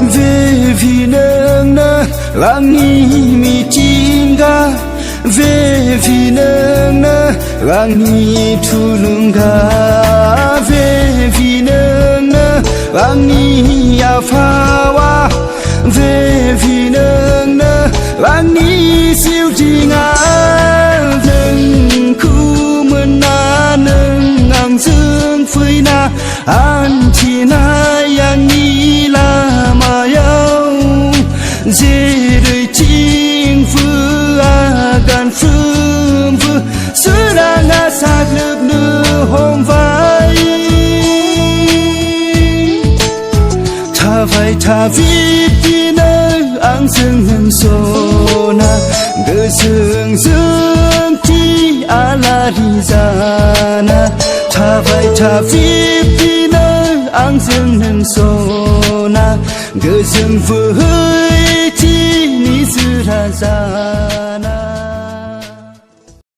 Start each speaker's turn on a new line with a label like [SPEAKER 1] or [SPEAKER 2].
[SPEAKER 1] về vì nâng nơ lang ni mi chinga về vì nâng nơ lang ni thulunga về vì nâng nơ lang ni afawa về vì nâng nơ lang ni siêu jinga nâng khu mơn na nâng ngang dương phơi na an chi na yang ni la ma yau dễ đời chinh phư gan phương phư xứ đang ngã sát nước nửa hôm vai tha vai tha vít đi nơi ang dương hân sô na gỡ dương dương chi a la đi ra na tha vai tha vít đi nơi ang dương hân sô na gỡ dương vừa hơi chi